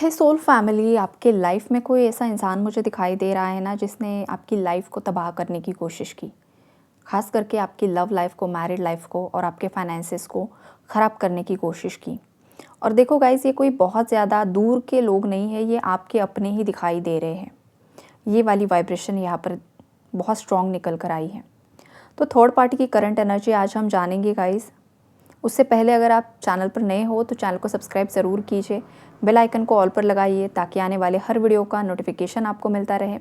हे soul family, आपके life में कोई ऐसा इंसान मुझे दिखाई दे रहा है ना जिसने आपकी लाइफ को तबाह करने की कोशिश की। खास करके आपकी लव लाइफ को, मैरिड लाइफ को और आपके फाइनेंसेस को ख़राब करने की कोशिश की। और देखो गाइस, ये कोई बहुत ज़्यादा दूर के लोग नहीं है, ये आपके अपने ही दिखाई दे रहे हैं। ये वाली वाइब्रेशन यहाँ पर बहुत स्ट्रॉन्ग निकल कर आई है। तो थर्ड पार्टी की करंट एनर्जी आज हम जानेंगे गाइस। उससे पहले अगर आप चैनल पर नए हो तो चैनल को सब्सक्राइब ज़रूर कीजिए, बेल आइकन को ऑल पर लगाइए ताकि आने वाले हर वीडियो का नोटिफिकेशन आपको मिलता रहे।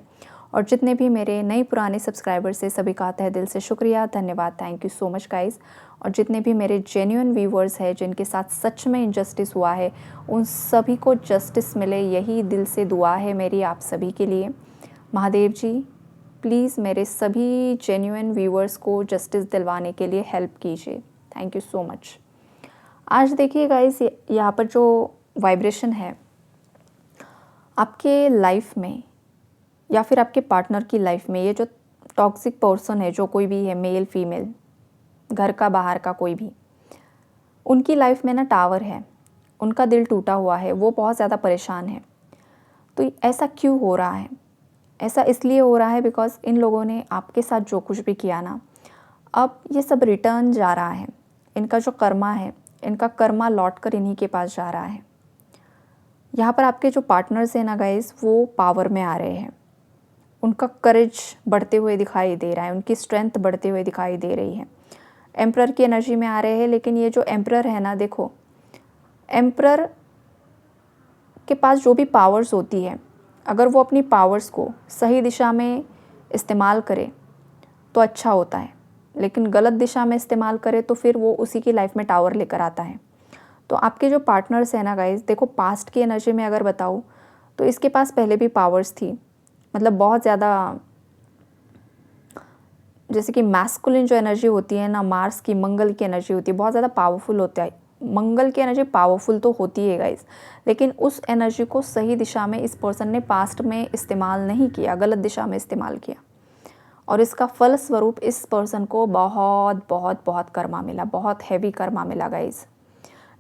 और जितने भी मेरे नए पुराने सब्सक्राइबर्स हैं सभी का तहे दिल से शुक्रिया, धन्यवाद, thank you so much guys. और जितने भी मेरे जेन्युइन व्यूवर्स हैं जिनके साथ सच में इनजस्टिस हुआ है, उन सभी को जस्टिस मिले, यही दिल से दुआ है मेरी आप सभी के लिए। महादेव जी प्लीज़ मेरे सभी जेन्युइन व्यूवर्स को जस्टिस दिलवाने के लिए हेल्प कीजिए, थैंक यू सो मच। आज देखिए गाइस, यहाँ पर जो वाइब्रेशन है आपके लाइफ में या फिर आपके पार्टनर की लाइफ में, ये जो टॉक्सिक पर्सन है, जो कोई भी है, मेल फीमेल, घर का बाहर का कोई भी, उनकी लाइफ में ना टावर है, उनका दिल टूटा हुआ है, वो बहुत ज़्यादा परेशान है। तो ऐसा क्यों हो रहा है? ऐसा इसलिए हो रहा है बिकॉज़ इन लोगों ने आपके साथ जो कुछ भी किया ना, अब ये सब रिटर्न जा रहा है। इनका जो कर्मा है, इनका कर्मा लौट कर इन्हीं के पास जा रहा है। यहाँ पर आपके जो पार्टनर्स हैं ना गाइस, वो पावर में आ रहे हैं। उनका करेज बढ़ते हुए दिखाई दे रहा है, उनकी स्ट्रेंथ बढ़ते हुए दिखाई दे रही है। एम्परर की एनर्जी में आ रहे हैं, लेकिन ये जो एम्परर है ना, देखो, एम्परर के पास जो भी पावर्स होती है, अगर वो अपनी पावर्स को सही दिशा में इस्तेमाल करे तो अच्छा होता है, लेकिन गलत दिशा में इस्तेमाल करे तो फिर वो उसी की लाइफ में टावर लेकर आता है। तो आपके जो पार्टनर्स हैं ना गाइस, देखो, पास्ट की एनर्जी में अगर बताऊँ तो इसके पास पहले भी पावर्स थी, मतलब बहुत ज़्यादा, जैसे कि मैस्कुलिन जो एनर्जी होती है ना, मार्स की, मंगल की एनर्जी होती है, बहुत ज़्यादा पावरफुल होता है। मंगल की एनर्जी पावरफुल तो होती है गाइस, लेकिन उस एनर्जी को सही दिशा में इस पर्सन ने पास्ट में इस्तेमाल नहीं किया, गलत दिशा में इस्तेमाल किया। और इसका फल स्वरूप इस पर्सन को बहुत बहुत बहुत कर्मा मिला, बहुत हैवी कर्मा मिला गाइस।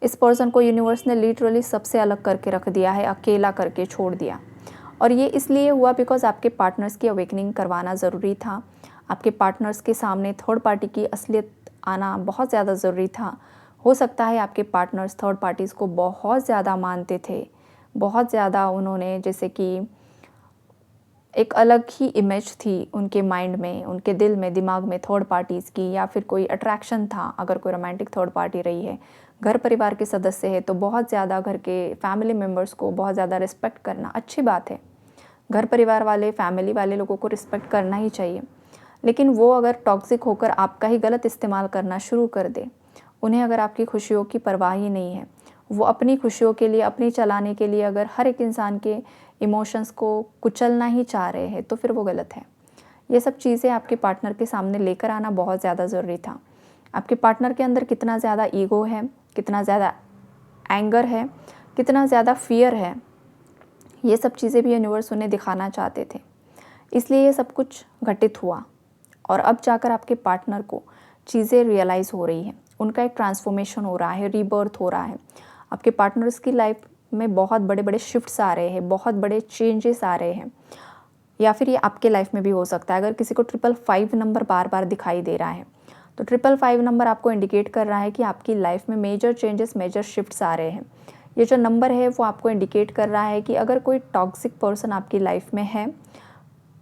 इस पर्सन को यूनिवर्स ने लिटरली सबसे अलग करके रख दिया है, अकेला करके छोड़ दिया। और ये इसलिए हुआ बिकॉज आपके पार्टनर्स की अवेकनिंग करवाना ज़रूरी था। आपके पार्टनर्स के सामने थर्ड पार्टी की असलियत आना बहुत ज़्यादा ज़रूरी था। हो सकता है आपके पार्टनर्स थर्ड पार्टीज़ को बहुत ज़्यादा मानते थे, बहुत ज़्यादा उन्होंने, जैसे कि एक अलग ही इमेज थी उनके माइंड में, उनके दिल में, दिमाग में थर्ड पार्टीज़ की, या फिर कोई अट्रैक्शन था। अगर कोई रोमांटिक थर्ड पार्टी रही है, घर परिवार के सदस्य है, तो बहुत ज़्यादा घर के फैमिली मेम्बर्स को बहुत ज़्यादा रिस्पेक्ट करना अच्छी बात है। घर परिवार वाले, फैमिली वाले लोगों को रिस्पेक्ट करना ही चाहिए। लेकिन वो अगर टॉक्सिक होकर आपका ही गलत इस्तेमाल करना शुरू कर दे, उन्हें अगर आपकी खुशियों की परवाह ही नहीं है, वो अपनी खुशियों के लिए, अपनी चलाने के लिए अगर हर एक इंसान के इमोशंस को कुचलना ही चाह रहे हैं, तो फिर वो गलत है। ये सब चीज़ें आपके पार्टनर के सामने लेकर आना बहुत ज़्यादा ज़रूरी था। आपके पार्टनर के अंदर कितना ज़्यादा ईगो है, कितना ज़्यादा एंगर है, कितना ज़्यादा फियर है, ये सब चीज़ें भी यूनिवर्स उन्हें दिखाना चाहते थे, इसलिए ये सब कुछ घटित हुआ। और अब जाकर आपके पार्टनर को चीज़ें रियलाइज़ हो रही हैं, उनका एक ट्रांसफॉर्मेशन हो रहा है, रीबर्थ हो रहा है। आपके पार्टनर्स की लाइफ में बहुत बड़े बड़े शिफ्ट्स आ रहे हैं, बहुत बड़े चेंजेस आ रहे हैं। या फिर ये आपके लाइफ में भी हो सकता है। अगर किसी को 555 नंबर बार बार दिखाई दे रहा है, तो 555 नंबर आपको इंडिकेट कर रहा है कि आपकी लाइफ में मेजर चेंजेस, मेजर शिफ्ट्स आ रहे हैं। ये जो नंबर है वो आपको इंडिकेट कर रहा है कि अगर कोई टॉक्सिक पर्सन आपकी लाइफ में है,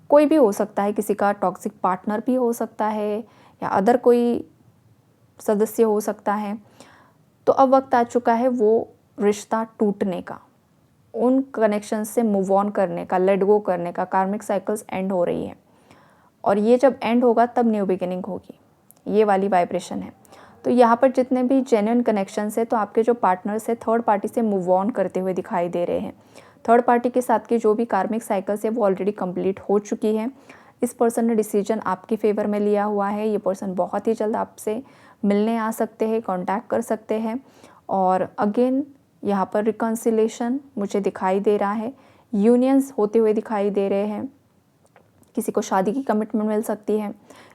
कोई भी हो सकता है, किसी का टॉक्सिक पार्टनर भी हो सकता है या अदर कोई सदस्य हो सकता है, तो अब वक्त आ चुका है वो रिश्ता टूटने का, उन कनेक्शन से मूव ऑन करने का, लेट गो करने का। कार्मिक साइकिल्स एंड हो रही है, और ये जब एंड होगा तब न्यू बिगिनिंग होगी। ये वाली वाइब्रेशन है। तो यहाँ पर जितने भी जेन्युइन कनेक्शंस है, तो आपके जो पार्टनर्स है थर्ड पार्टी से मूव ऑन करते हुए दिखाई दे रहे हैं। थर्ड पार्टी के साथ की जो भी कार्मिक साइकिल्स है वो ऑलरेडी कंप्लीट हो चुकी है। इस पर्सन ने डिसीजन आपके फेवर में लिया हुआ है। ये पर्सन बहुत ही जल्द आपसे मिलने आ सकते हैं, कांटेक्ट कर सकते हैं। और अगेन यहाँ पर रिकन्सिलेशन मुझे दिखाई दे रहा है, यूनियंस होते हुए दिखाई दे रहे हैं। किसी को शादी की कमिटमेंट मिल सकती है,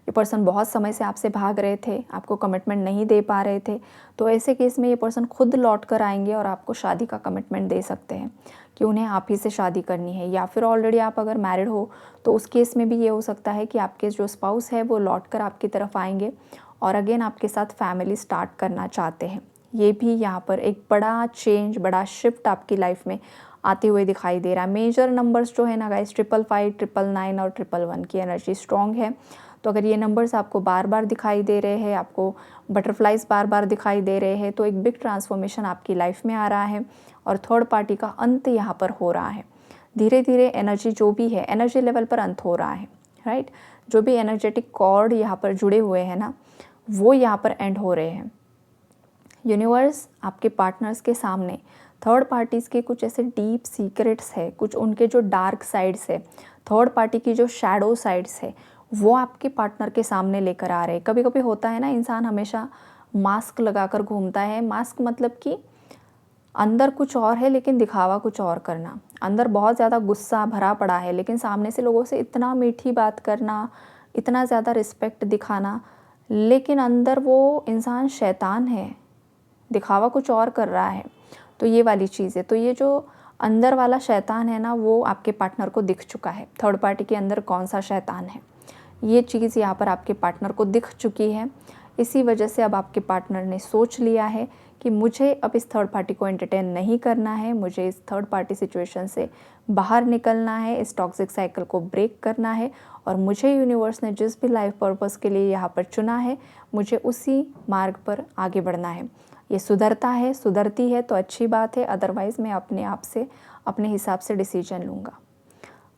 ये पर्सन बहुत समय से आपसे भाग रहे थे, आपको कमिटमेंट नहीं दे पा रहे थे, तो ऐसे केस में ये पर्सन खुद लौट कर आएंगे और आपको शादी का कमिटमेंट दे सकते हैं कि उन्हें आप ही से शादी करनी है। या फिर ऑलरेडी आप अगर मैरिड हो तो उस केस में भी ये हो सकता है कि आपके जो स्पाउस है वो लौट कर आपकी तरफ आएंगे और अगेन आपके साथ फैमिली स्टार्ट करना चाहते हैं। ये भी यहाँ पर एक बड़ा चेंज, बड़ा शिफ्ट आपकी लाइफ में आते हुए दिखाई दे रहा है। मेजर नंबर्स जो है ना गाइस 555, 999 और 111 की एनर्जी स्ट्रॉन्ग है। तो अगर ये नंबर्स आपको बार बार दिखाई दे रहे हैं, आपको बटरफ्लाइज बार बार दिखाई दे रहे हैं, तो एक बिग ट्रांसफॉर्मेशन आपकी लाइफ में आ रहा है और थर्ड पार्टी का अंत यहाँ पर हो रहा है। धीरे धीरे एनर्जी जो भी है, एनर्जी लेवल पर अंत हो रहा है, राइट। जो भी एनर्जेटिक कॉर्ड यहाँ पर जुड़े हुए हैं ना, वो यहाँ पर एंड हो रहे हैं। यूनिवर्स आपके पार्टनर्स के सामने थर्ड पार्टीज़ के कुछ ऐसे डीप सीक्रेट्स है, कुछ उनके जो डार्क साइड्स है, थर्ड पार्टी की जो शैडो साइड्स है, वो आपके पार्टनर के सामने लेकर आ रहे हैं। कभी कभी होता है ना, इंसान हमेशा मास्क लगाकर घूमता है। मास्क मतलब कि अंदर कुछ और है लेकिन दिखावा कुछ और करना। अंदर बहुत ज़्यादा गुस्सा भरा पड़ा है लेकिन सामने से लोगों से इतना मीठी बात करना, इतना ज़्यादा रिस्पेक्ट दिखाना, लेकिन अंदर वो इंसान शैतान है, दिखावा कुछ और कर रहा है। तो ये वाली चीज़ है। तो ये जो अंदर वाला शैतान है ना, वो आपके पार्टनर को दिख चुका है। थर्ड पार्टी के अंदर कौन सा शैतान है, ये चीज़ यहाँ पर आपके पार्टनर को दिख चुकी है। इसी वजह से अब आपके पार्टनर ने सोच लिया है कि मुझे अब इस थर्ड पार्टी को एंटरटेन नहीं करना है, मुझे इस थर्ड पार्टी सिचुएशन से बाहर निकलना है, इस टॉक्सिक साइकिल को ब्रेक करना है और मुझे यूनिवर्स ने जिस भी लाइफ पर्पस के लिए यहाँ पर चुना है, मुझे उसी मार्ग पर आगे बढ़ना है। ये सुधरता है, सुधरती है तो अच्छी बात है, अदरवाइज़ मैं अपने आप से अपने हिसाब से डिसीजन लूँगा।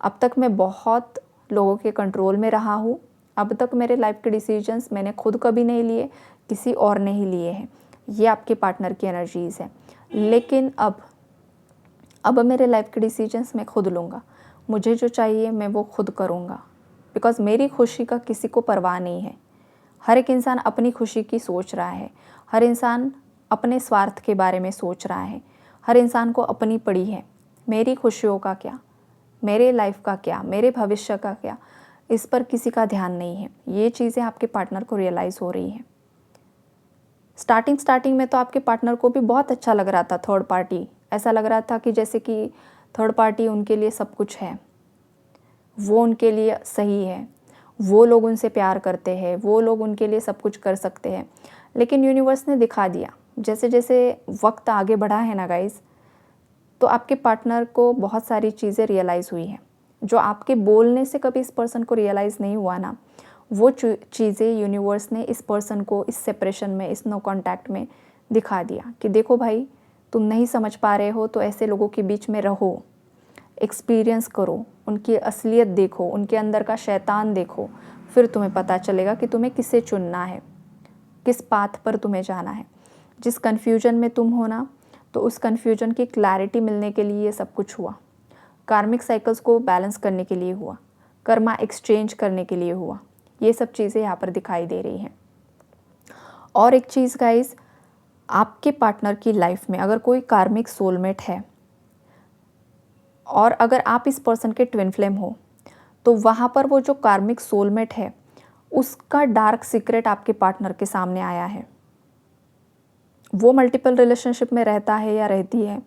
अब तक मैं बहुत लोगों के कंट्रोल में रहा हूँ। अब तक मेरे लाइफ के डिसीजंस मैंने खुद कभी नहीं लिए, किसी और ने ही लिए हैं। ये आपके पार्टनर की एनर्जीज़ है। लेकिन अब मेरे लाइफ के डिसीजंस मैं खुद लूँगा। मुझे जो चाहिए मैं वो खुद करूँगा, बिकॉज़ मेरी खुशी का किसी को परवाह नहीं है। हर एक इंसान अपनी खुशी की सोच रहा है, हर इंसान अपने स्वार्थ के बारे में सोच रहा है, हर इंसान को अपनी पड़ी है। मेरी खुशियों का क्या, मेरे लाइफ का क्या, मेरे भविष्य का क्या, इस पर किसी का ध्यान नहीं है। ये चीज़ें आपके पार्टनर को रियलाइज़ हो रही हैं। स्टार्टिंग में तो आपके पार्टनर को भी बहुत अच्छा लग रहा था थर्ड पार्टी। ऐसा लग रहा था कि जैसे कि थर्ड पार्टी उनके लिए सब कुछ है, वो उनके लिए सही है, वो लोग उनसे प्यार करते हैं, वो लोग उनके लिए सब कुछ कर सकते हैं। लेकिन यूनिवर्स ने दिखा दिया, जैसे जैसे वक्त आगे बढ़ा है ना गाइस, तो आपके पार्टनर को बहुत सारी चीज़ें रियलाइज़ हुई हैं। जो आपके बोलने से कभी इस पर्सन को रियलाइज़ नहीं हुआ ना, वो चीज़ें यूनिवर्स ने इस पर्सन को इस सेपरेशन में, इस नो कॉन्टैक्ट में दिखा दिया कि देखो भाई, तुम नहीं समझ पा रहे हो तो ऐसे लोगों के बीच में रहो, एक्सपीरियंस करो, उनकी असलियत देखो, उनके अंदर का शैतान देखो, फिर तुम्हें पता चलेगा कि तुम्हें किसे चुनना है, किस पाथ पर तुम्हें जाना है। जिस कन्फ्यूजन में तुम हो ना, तो उस कन्फ्यूजन की क्लैरिटी मिलने के लिए ये सब कुछ हुआ। कार्मिक साइकिल्स को बैलेंस करने के लिए हुआ, कर्मा एक्सचेंज करने के लिए हुआ। ये सब चीज़ें यहाँ पर दिखाई दे रही हैं। और एक चीज़ गाइस, आपके पार्टनर की लाइफ में अगर कोई कार्मिक सोलमेट है और अगर आप इस पर्सन के ट्विन फ्लेम हो, तो वहाँ पर वो जो कार्मिक सोलमेट है उसका डार्क सीक्रेट आपके पार्टनर के सामने आया है। वो मल्टीपल रिलेशनशिप में रहता है या रहती है,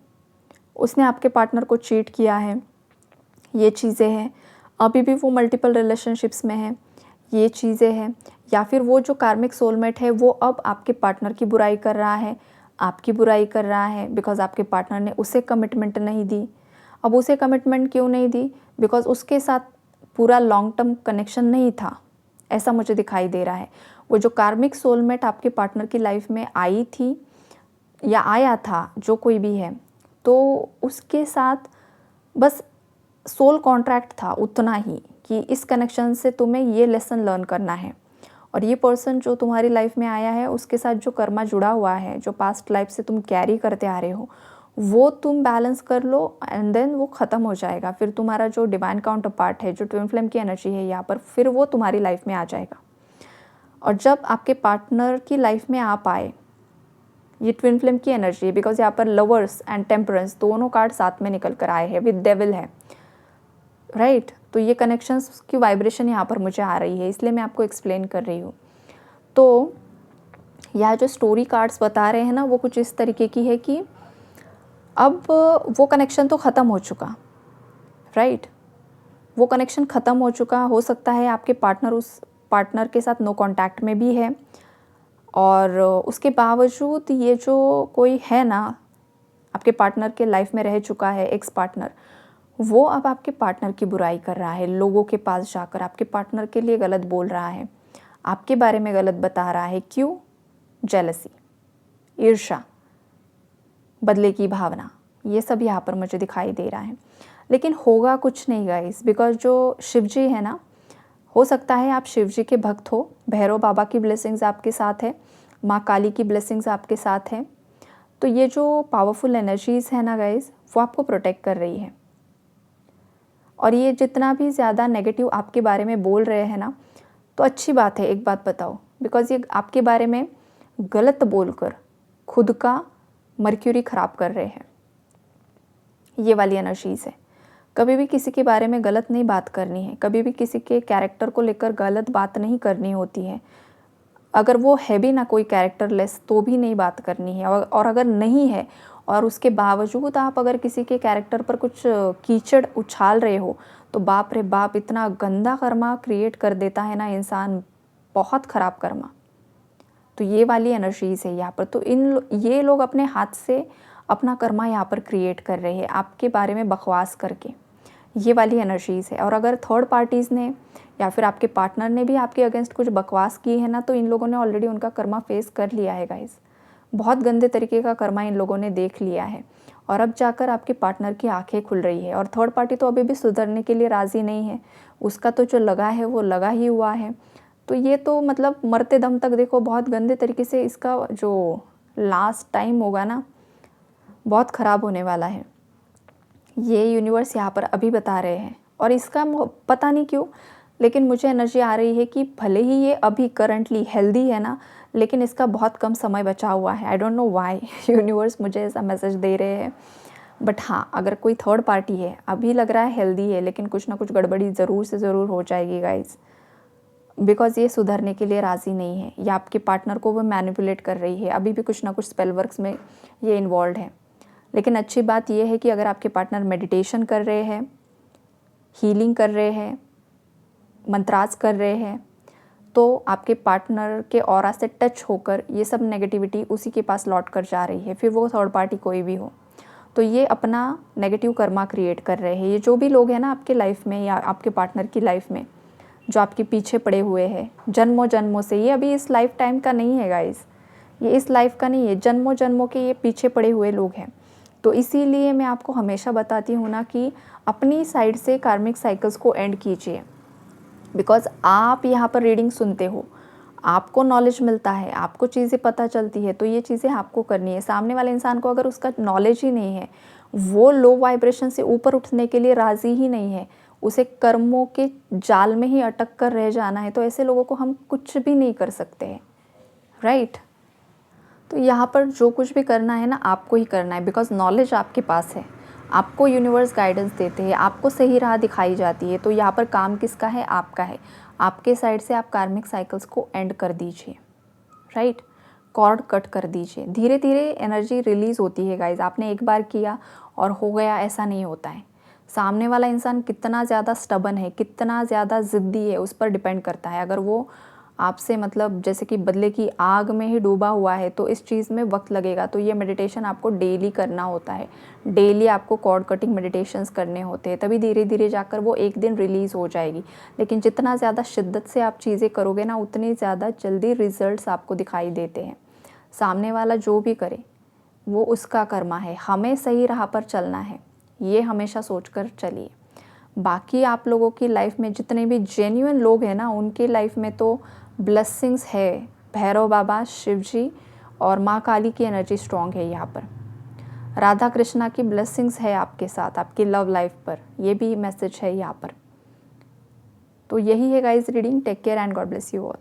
उसने आपके पार्टनर को चीट किया है, ये चीज़ें हैं। अभी भी वो मल्टीपल रिलेशनशिप्स में है, ये चीज़ें हैं। या फिर वो जो कार्मिक सोलमेट है वो अब आपके पार्टनर की बुराई कर रहा है, आपकी बुराई कर रहा है, बिकॉज़ आपके पार्टनर ने उसे कमिटमेंट नहीं दी। अब उसे कमिटमेंट क्यों नहीं दी? बिकॉज़ उसके साथ पूरा लॉन्ग टर्म कनेक्शन नहीं था, ऐसा मुझे दिखाई दे रहा है। वो जो कार्मिक सोलमेट आपके पार्टनर की लाइफ में आई थी या आया था, जो कोई भी है, तो उसके साथ बस सोल कॉन्ट्रैक्ट था उतना ही कि इस कनेक्शन से तुम्हें ये लेसन लर्न करना है। और ये पर्सन जो तुम्हारी लाइफ में आया है, उसके साथ जो कर्मा जुड़ा हुआ है, जो पास्ट लाइफ से तुम कैरी करते आ रहे हो, वो तुम बैलेंस कर लो एंड देन वो ख़त्म हो जाएगा। फिर तुम्हारा जो डिवाइन काउंटर पार्ट है, जो ट्विन फ्लेम की एनर्जी है यहाँ पर, फिर वो तुम्हारी लाइफ में आ जाएगा। और जब आपके पार्टनर की लाइफ में आप आए, ये ट्विन फ्लेम की एनर्जी है, बिकॉज यहाँ पर लवर्स एंड टेम्परेंस दोनों कार्ड साथ में निकल कर आए हैं, विद डेविल है, राइट। तो ये कनेक्शंस की वाइब्रेशन यहाँ पर मुझे आ रही है, इसलिए मैं आपको एक्सप्लेन कर रही हूँ। तो यह जो स्टोरी कार्ड्स बता रहे हैं ना, वो कुछ इस तरीके की है कि अब वो कनेक्शन तो ख़त्म हो चुका, राइट। वो कनेक्शन ख़त्म हो चुका, हो सकता है आपके पार्टनर उस पार्टनर के साथ नो कांटेक्ट में भी है, और उसके बावजूद ये जो कोई है ना आपके पार्टनर के लाइफ में रह चुका है, एक्स पार्टनर, वो अब आपके पार्टनर की बुराई कर रहा है, लोगों के पास जाकर आपके पार्टनर के लिए गलत बोल रहा है, आपके बारे में गलत बता रहा है। क्यों? जेलसी, ईर्ष्या, बदले की भावना, ये सब यहाँ पर मुझे दिखाई दे रहा है। लेकिन होगा कुछ नहीं गाइस, बिकॉज जो शिव जी है ना, हो सकता है आप शिव जी के भक्त हो, भैरव बाबा की ब्लेसिंग्स आपके साथ है, माँ काली की ब्लेसिंग्स आपके साथ है। तो ये जो पावरफुल एनर्जीज़ है ना गाइस, वो आपको प्रोटेक्ट कर रही है। और ये जितना भी ज़्यादा नेगेटिव आपके बारे में बोल रहे हैं ना, तो अच्छी बात है। एक बात बताओ, बिकॉज ये आपके बारे में गलत बोलकर खुद का मर्क्यूरी ख़राब कर रहे हैं। ये वाली एनर्जीज़ है। कभी भी किसी के बारे में गलत नहीं बात करनी है, कभी भी किसी के कैरेक्टर को लेकर गलत बात नहीं करनी होती है। अगर वो है भी ना कोई कैरेक्टरलेस, तो भी नहीं बात करनी है। और अगर नहीं है और उसके बावजूद आप अगर किसी के कैरेक्टर पर कुछ कीचड़ उछाल रहे हो, तो बाप रे बाप, इतना गंदा कर्मा क्रिएट कर देता है ना इंसान, बहुत ख़राब कर्मा। तो ये वाली एनर्जीज़ है यहाँ पर। तो ये लोग अपने हाथ से अपना कर्मा यहाँ पर क्रिएट कर रहे हैं आपके बारे में बकवास करके, ये वाली एनर्जीज़ है। और अगर थर्ड पार्टीज़ ने या फिर आपके पार्टनर ने भी आपके अगेंस्ट कुछ बकवास की है ना, तो इन लोगों ने ऑलरेडी उनका कर्मा फेस कर लिया है गाइस। बहुत गंदे तरीके का कर्मा इन लोगों ने देख लिया है, और अब जाकर आपके पार्टनर की आंखें खुल रही है। और थर्ड पार्टी तो अभी भी सुधरने के लिए राज़ी नहीं है, उसका तो जो लगा है वो लगा ही हुआ है। तो ये तो मतलब मरते दम तक देखो, बहुत गंदे तरीके से इसका जो लास्ट टाइम होगा ना, बहुत ख़राब होने वाला है। ये यूनिवर्स यहाँ पर अभी बता रहे हैं। और इसका पता नहीं क्यों, लेकिन मुझे एनर्जी आ रही है कि भले ही ये अभी करंटली हेल्दी है ना, लेकिन इसका बहुत कम समय बचा हुआ है। I don't know why universe मुझे ऐसा मैसेज दे रहे हैं। बट हाँ, अगर कोई थर्ड पार्टी है, अभी लग रहा है हेल्दी है, लेकिन कुछ ना कुछ गड़बड़ी ज़रूर से ज़रूर हो जाएगी गाइज, बिकॉज ये सुधरने के लिए राज़ी नहीं है, या आपके पार्टनर को वो मैनिपुलेट कर रही है। अभी भी कुछ ना कुछ स्पेल वर्क्स में ये इन्वॉल्व है। लेकिन अच्छी बात यह है कि अगर आपके पार्टनर मेडिटेशन कर रहे हैं, हीलिंग कर रहे हैं, मंत्राज कर रहे हैं, तो आपके पार्टनर के ऑरा से टच होकर ये सब नेगेटिविटी उसी के पास लौट कर जा रही है, फिर वो थर्ड पार्टी कोई भी हो। तो ये अपना नेगेटिव कर्मा क्रिएट कर रहे हैं। ये जो भी लोग हैं ना आपके लाइफ में या आपके पार्टनर की लाइफ में, जो आपके पीछे पड़े हुए हैं जन्मों जन्मों से, ये अभी इस लाइफ टाइम का नहीं है गाइस, ये इस लाइफ का नहीं है, जन्मों जन्मों के ये पीछे पड़े हुए लोग हैं। तो इसीलिए मैं आपको हमेशा बताती हूँ ना कि अपनी साइड से कार्मिक साइकिल्स को एंड कीजिए, बिकॉज आप यहाँ पर रीडिंग सुनते हो, आपको नॉलेज मिलता है, आपको चीज़ें पता चलती है, तो ये चीज़ें आपको करनी है। सामने वाले इंसान को अगर उसका नॉलेज ही नहीं है, वो लो वाइब्रेशन से ऊपर उठने के लिए राज़ी ही नहीं है, उसे कर्मों के जाल में ही अटक कर रह जाना है, तो ऐसे लोगों को हम कुछ भी नहीं कर सकते हैं, राइट। तो यहाँ पर जो कुछ भी करना है ना, आपको ही करना है, बिकॉज नॉलेज आपके पास है, आपको यूनिवर्स गाइडेंस देते हैं, आपको सही राह दिखाई जाती है। तो यहाँ पर काम किसका है? आपका है। आपके साइड से आप कार्मिक साइकिल्स को एंड कर दीजिए, राइट, कॉर्ड कट कर दीजिए। धीरे धीरे एनर्जी रिलीज़ होती है गाइज। आपने एक बार किया और हो गया, ऐसा नहीं होता है। सामने वाला इंसान कितना ज़्यादा स्टबन है, कितना ज़्यादा ज़िद्दी है, उस पर डिपेंड करता है। अगर वो आपसे मतलब जैसे कि बदले की आग में ही डूबा हुआ है, तो इस चीज़ में वक्त लगेगा। तो ये मेडिटेशन आपको डेली करना होता है, डेली आपको कॉर्ड कटिंग मेडिटेशंस करने होते हैं, तभी धीरे धीरे जाकर वो एक दिन रिलीज़ हो जाएगी। लेकिन जितना ज़्यादा शिद्दत से आप चीज़ें करोगे ना, उतनी ज़्यादा जल्दी रिजल्ट्स आपको दिखाई देते हैं। सामने वाला जो भी करे वो उसका कर्मा है, हमें सही राह पर चलना है, ये हमेशा सोचकर चलिए। बाकी आप लोगों की लाइफ में जितने भी जेन्युइन लोग हैं ना, उनके लाइफ में तो ब्लेसिंग्स है। भैरव बाबा, शिव जी और माँ काली की एनर्जी स्ट्रॉन्ग है यहाँ पर। राधा कृष्णा की ब्लेसिंग्स है आपके साथ, आपकी लव लाइफ पर, ये भी मैसेज है यहाँ पर। तो यही है guys reading. Take care and God bless you all.